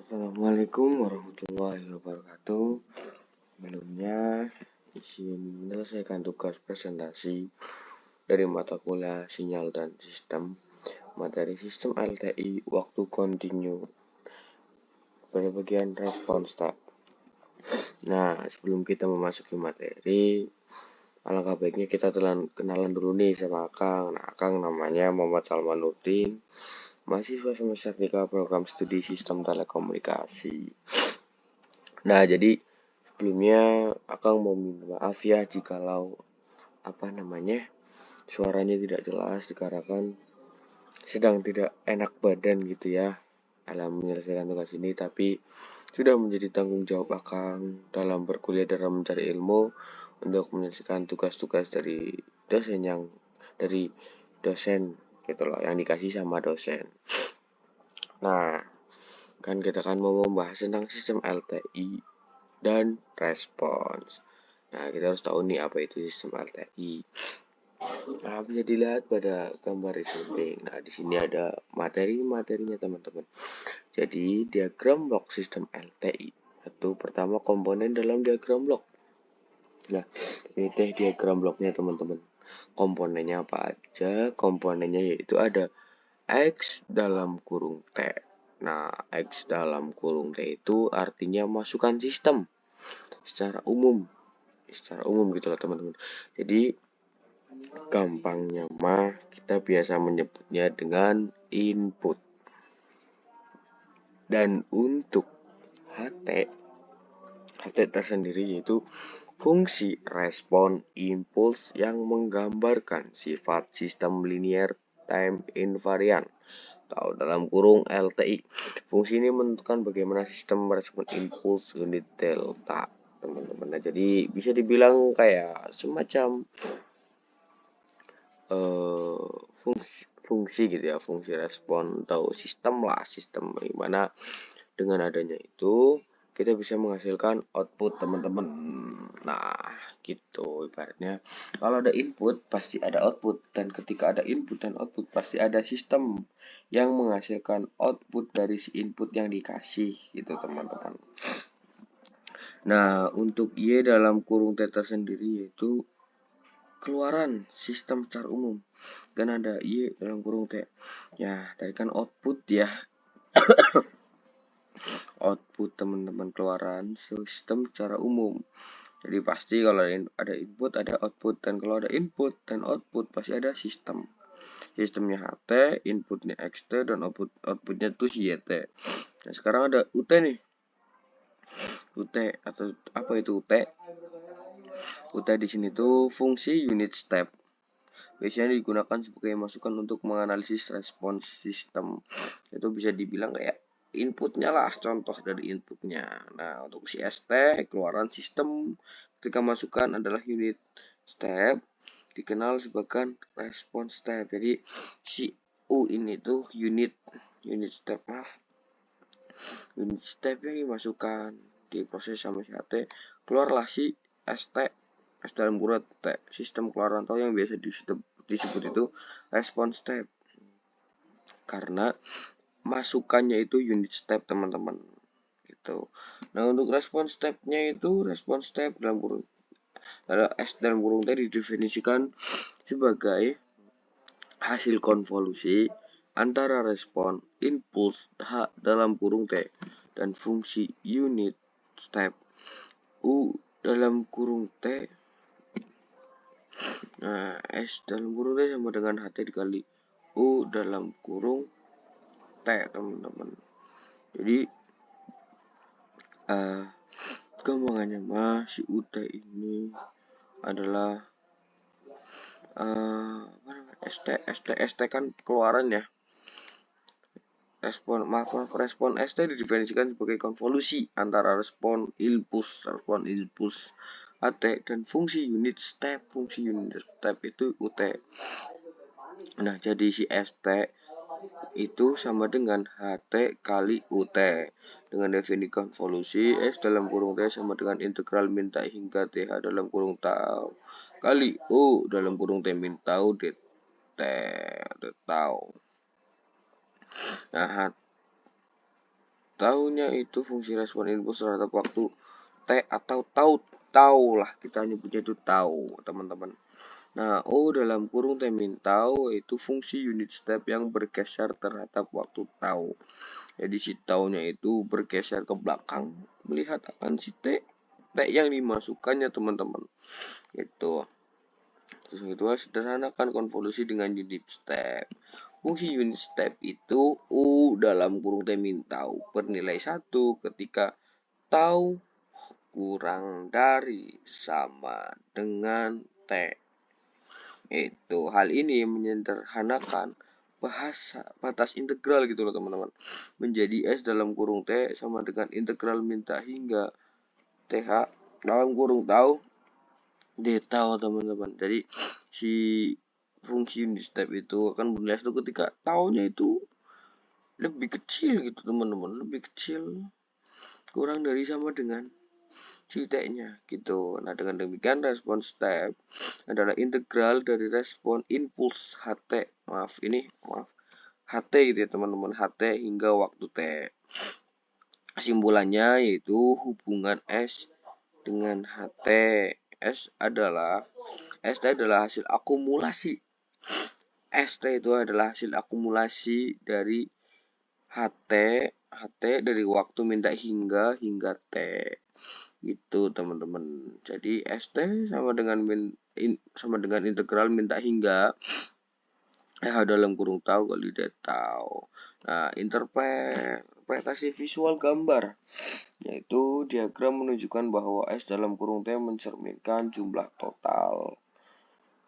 Assalamualaikum warahmatullahi wabarakatuh. Sebelumnya izin menyelesaikan tugas presentasi dari mata kuliah sinyal dan sistem, materi sistem LTI waktu kontinu pada bagian respon step. Nah, sebelum kita memasuki materi, alangkah baiknya kita kenalan dulu nih sama Akang. Nah, Akang namanya Muhammad Salman Nurdin, mahasiswa semester 3 program studi sistem telekomunikasi. Nah, jadi sebelumnya Akang mau minta maaf ya jikalau suaranya tidak jelas dikarenakan sedang tidak enak badan gitu ya dalam menyelesaikan tugas ini, tapi sudah menjadi tanggung jawab Akang dalam berkuliah dalam mencari ilmu untuk menyelesaikan tugas-tugas dari dosen gitu loh, yang dikasih sama dosen. Nah, kan kita kan mau membahas tentang sistem LTI dan respons. Nah, kita harus tahu nih apa itu sistem LTI. Nah, bisa dilihat pada gambar di samping. Nah, di sini ada materi-materinya teman-teman. Jadi, diagram blok sistem LTI. Pertama komponen dalam diagram blok. Nah, ini diagram bloknya teman-teman. Komponennya apa aja? Komponennya yaitu ada X dalam kurung T. Nah, X dalam kurung T itu artinya masukan sistem secara umum gitu lah teman-teman. Jadi gampangnya kita biasa menyebutnya dengan input. Dan untuk HT tersendiri yaitu fungsi respon impuls yang menggambarkan sifat sistem linear time invariant atau dalam kurung LTI. Fungsi ini menentukan bagaimana sistem merespon impuls unit delta, teman-teman. Nah, jadi bisa dibilang kayak semacam fungsi gitu ya, fungsi respon atau sistem dimana dengan adanya itu kita bisa menghasilkan output teman-teman. Nah, gitu ibaratnya kalau ada input pasti ada output, dan ketika ada input dan output pasti ada sistem yang menghasilkan output dari si input yang dikasih gitu teman-teman. Nah, untuk Y dalam kurung T sendiri yaitu keluaran sistem secara umum, kan ada Y dalam kurung T ya, tadi kan output ya. Output teman-teman, keluaran sistem secara umum. Jadi pasti kalau ada input ada output, dan kalau ada input dan output pasti ada sistem. Sistemnya HT, inputnya XT, dan outputnya itu YT. Nah, sekarang ada UT nih. UT atau apa itu UT? UT di sini tuh fungsi unit step. Biasanya digunakan sebagai masukan untuk menganalisis respons sistem. Itu bisa dibilang kayak inputnya lah, contoh dari inputnya. Nah, untuk si ST, keluaran sistem ketika masukan adalah unit step, dikenal sebagai respons step. Jadi si U ini tuh unit step, unit step yang dimasukkan diproses sama si HT, keluarlah si ST, S dalam kurung T, sistem keluaran atau yang biasa disebut itu respons step, karena masukannya itu unit step teman-teman gitu. Nah, untuk respons stepnya itu respons step dalam kurung S dalam kurung T didefinisikan sebagai hasil konvolusi antara respon impuls H dalam kurung T dan fungsi unit step U dalam kurung T. Nah, S dalam kurung T sama dengan HT dikali U dalam kurung T teman-teman. Jadi gampangannya si UT ini adalah ST kan keluaran ya. Respon ST didefinisikan sebagai konvolusi antara respon impuls AT dan fungsi unit step. Fungsi unit step itu UT. Nah, jadi si ST itu sama dengan HT kali UT. Dengan definisi konvolusi, S dalam kurung T sama dengan integral min T hingga TH dalam kurung tau kali U dalam kurung T min tau tau. Nah, taunya itu fungsi respon input terhadap waktu T atau tau lah, kita nyebutnya itu tau teman-teman. Nah, O dalam kurung T min tau itu fungsi unit step yang bergeser terhadap waktu tau. Jadi si taunya itu bergeser ke belakang melihat akan si T yang dimasukkannya teman-teman. Itu. Terus itu sederhanakan konvolusi dengan unit step. Fungsi unit step itu U dalam kurung T min tau bernilai 1 ketika tau kurang dari sama dengan T. Itu hal ini menyederhanakan bahasa batas integral gitu loh teman-teman. Menjadi S dalam kurung T sama dengan integral minta hingga TH dalam kurung tau D tau teman-teman. Jadi si fungsi unit step itu akan bernilai itu ketika taunya itu lebih kecil gitu teman-teman, lebih kecil kurang dari sama dengan T-nya gitu. Nah, dengan demikian respon step adalah integral dari respon impuls HT. Maaf, HT gitu ya teman-teman. HT hingga waktu T. Kesimpulannya yaitu hubungan S dengan HT. ST adalah hasil akumulasi. ST itu adalah hasil akumulasi dari HT dari waktu minta hingga T. Gitu teman-teman. Jadi ST sama dengan integral minta hingga dalam kurung tau kali D tau. Nah, interpretasi visual gambar yaitu diagram menunjukkan bahwa S dalam kurung T mencerminkan jumlah total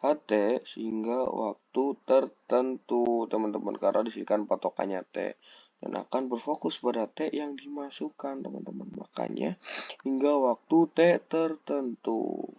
HT sehingga waktu tertentu teman-teman, karena disini patokannya T dan akan berfokus pada T yang dimasukkan teman-teman. Makanya hingga waktu T tertentu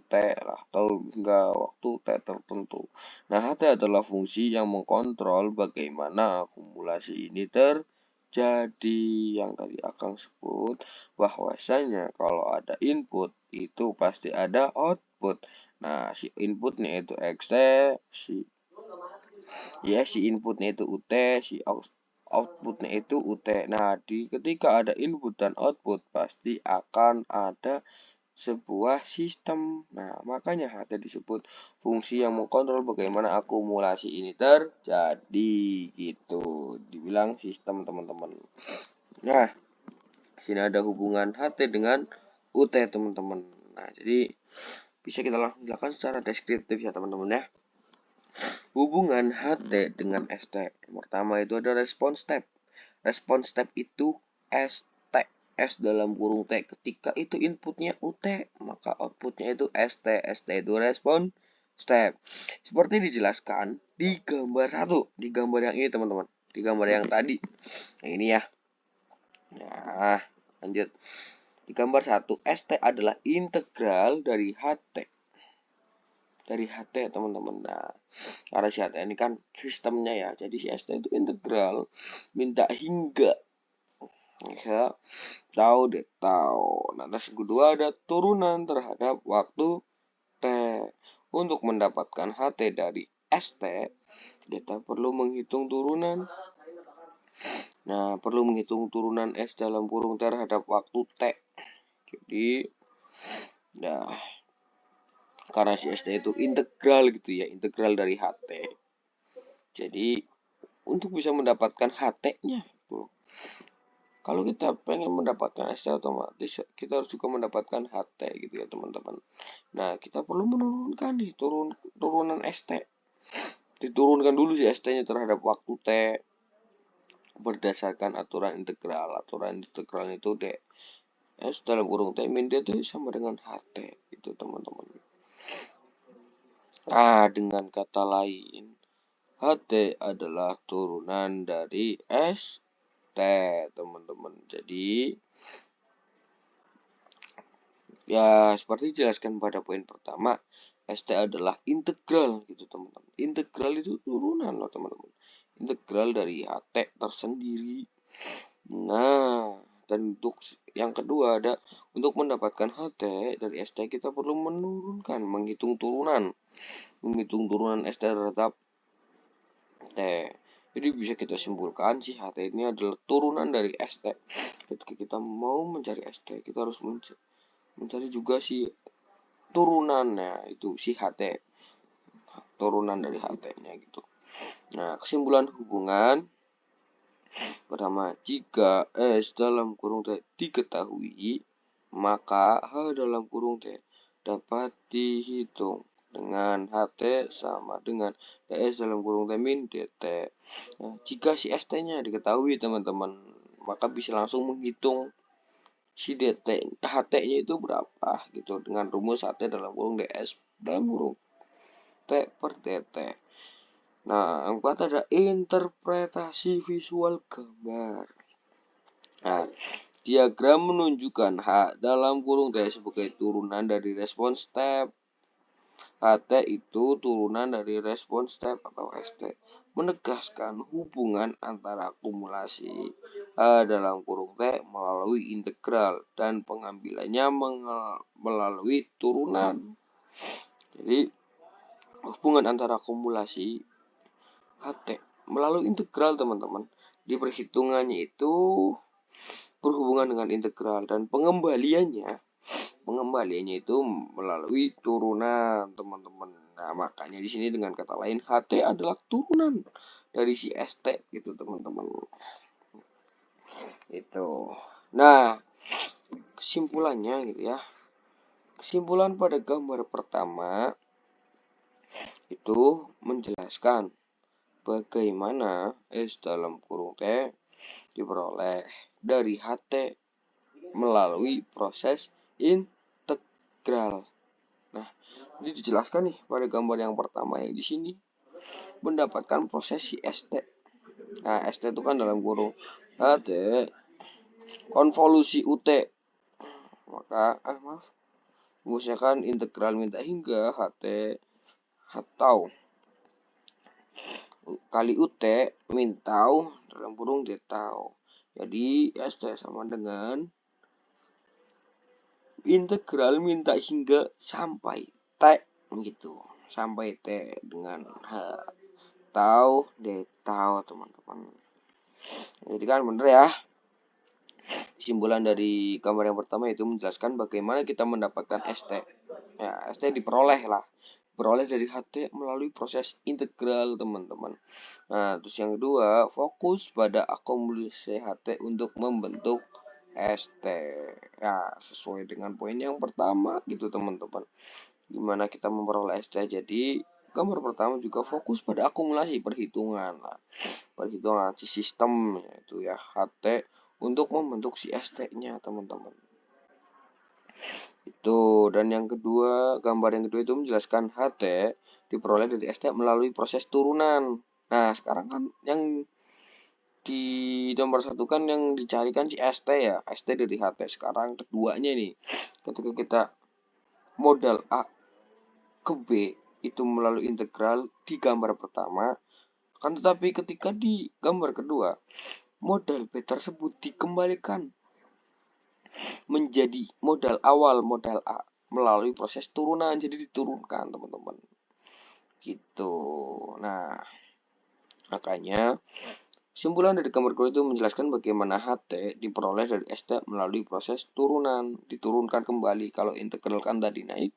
T lah, atau hingga waktu T tertentu. Nah, HT adalah fungsi yang mengkontrol bagaimana akumulasi ini terjadi. Yang tadi Akang sebut bahwasanya kalau ada input itu pasti ada output. Nah, si inputnya itu XT, si inputnya itu UT, si outputnya itu UT. Nah, ketika ada input dan output pasti akan ada sebuah sistem. Nah, makanya HT disebut fungsi yang mengkontrol bagaimana akumulasi ini terjadi gitu. Dibilang sistem teman-teman. Nah, sini ada hubungan HT dengan UT teman-teman. Nah, jadi bisa kita langsung jelaskan secara deskriptif ya teman-teman ya. Hubungan HT dengan ST. Yang pertama itu ada respon step. Respon step itu ST. S dalam kurung T. Ketika itu inputnya UT, maka outputnya itu ST. ST itu respon step. Seperti dijelaskan di gambar 1. Di gambar yang ini teman-teman. Di gambar yang tadi. Nah, ini ya. Nah, lanjut. Di gambar 1, ST adalah integral dari HT. Dari HT teman-teman. Nah, karena si HT ini kan sistemnya ya. Jadi si ST itu integral minta hingga ya, tau deh tau. Nah, terus kedua ada turunan terhadap waktu T. Untuk mendapatkan HT dari ST, kita perlu menghitung turunan. Nah, perlu menghitung turunan S dalam kurung terhadap waktu T. Jadi, nah, karena si ST itu integral gitu ya, integral dari HT. Jadi, untuk bisa mendapatkan HT-nya, kalau kita pengen mendapatkan ST otomatis kita harus juga mendapatkan HT gitu ya teman-teman. Nah, kita perlu menurunkan nih turunan ST. Diturunkan dulu si ST-nya terhadap waktu T berdasarkan aturan integral. Aturan integral itu D. S dalam kurung T min D itu sama dengan HT itu teman-teman. Nah, dengan kata lain, HT adalah turunan dari ST teman-teman. Jadi ya seperti dijelaskan pada poin pertama, ST adalah integral gitu teman-teman. Integral itu turunan loh teman-teman. Integral dari HT tersendiri. Nah, dan untuk yang kedua ada untuk mendapatkan HT dari ST kita perlu menghitung turunan ST terhadap T. Jadi bisa kita simpulkan si HT ini adalah turunan dari ST. Ketika kita mau mencari ST, kita harus mencari juga si turunannya, itu si HT, turunan dari HT-nya gitu. Nah, kesimpulan hubungan pertama, jika S dalam kurung T diketahui, maka H dalam kurung T dapat dihitung dengan HT sama dengan DS dalam kurung T min DT. Nah, jika si ST-nya diketahui teman-teman, maka bisa langsung menghitung si DT, HT-nya itu berapa gitu dengan rumus HT dalam kurung DS dalam kurung T per DT. Nah, yang keempat ada interpretasi visual gambar. Nah, diagram menunjukkan H dalam kurung T sebagai turunan dari respon step. HT itu turunan dari respon step atau ST. Menegaskan hubungan antara akumulasi H dalam kurung T melalui integral dan pengambilannya melalui turunan. Jadi, hubungan antara akumulasi HT melalui integral teman-teman. Di perhitungannya itu berhubungan dengan integral dan pengembaliannya itu melalui turunan teman-teman. Nah, makanya di sini dengan kata lain HT adalah turunan dari si ST gitu teman-teman. Itu. Nah, kesimpulannya gitu ya. Kesimpulan pada gambar pertama itu menjelaskan bagaimana S dalam kurung T diperoleh dari HT melalui proses integral. Nah, ini dijelaskan nih pada gambar yang pertama yang di sini mendapatkan proses si ST. Nah, ST itu kan dalam kurung HT konvolusi UT. Maka misalkan integral minta hingga HT atau kali UT min tau dalam kurung D tau. Jadi ST sama dengan integral minta hingga sampai T gitu. Sampai T dengan H tau D tau teman-teman. Jadi kan bener ya. Kesimpulan dari gambar yang pertama itu menjelaskan bagaimana kita mendapatkan ST. Ya, ST diperoleh lah. Beroleh dari HT melalui proses integral teman-teman. Nah, terus yang kedua, fokus pada akumulasi HT untuk membentuk ST. Ya, sesuai dengan poin yang pertama gitu teman-teman. Gimana kita memperoleh ST. Jadi, gambar pertama juga fokus pada akumulasi perhitungan. Nah, perhitungan si sistem yaitu ya HT untuk membentuk si ST-nya teman-teman. Itu. Dan yang kedua, gambar yang kedua itu menjelaskan HT diperoleh dari ST melalui proses turunan. Nah, sekarang kan yang di nomor satu kan yang dicarikan si ST ya, ST dari HT. Sekarang keduanya nih, ketika kita modal A ke B itu melalui integral di gambar pertama, kan tetapi ketika di gambar kedua modal B tersebut dikembalikan menjadi modal awal, modal A melalui proses turunan, jadi diturunkan teman-teman gitu. Nah, makanya kesimpulan dari gambar kedua itu menjelaskan bagaimana HT diperoleh dari ST melalui proses turunan, diturunkan kembali. Kalau integral kan tadi naik,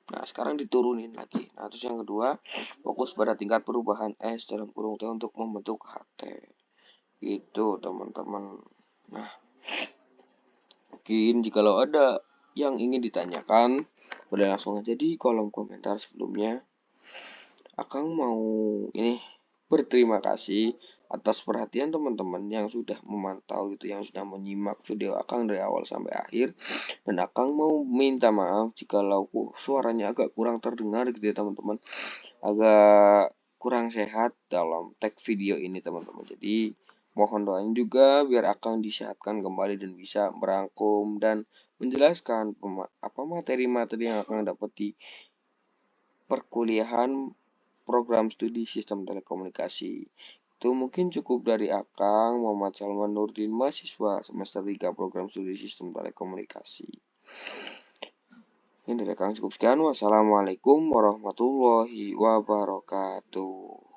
nah sekarang diturunin lagi. Nah, terus yang kedua, fokus pada tingkat perubahan S dalam kurung T untuk membentuk HT gitu teman-teman. Nah, mungkin jikalau ada yang ingin ditanyakan, boleh langsung aja di kolom komentar sebelumnya. Akang mau berterima kasih atas perhatian teman-teman yang sudah memantau gitu, yang sudah menyimak video Akang dari awal sampai akhir. Dan Akang mau minta maaf jikalau suaranya agak kurang terdengar gitu ya teman-teman. Agak kurang sehat dalam tag video ini teman-teman. Jadi mohon doanya juga biar Akang disehatkan kembali dan bisa merangkum dan menjelaskan materi-materi yang Akang dapat di perkuliahan program studi sistem telekomunikasi. Itu mungkin cukup dari Akang Muhammad Salman Nurdin, mahasiswa semester 3 program studi sistem telekomunikasi. Ini dari Akang cukup sekian. Wassalamualaikum warahmatullahi wabarakatuh.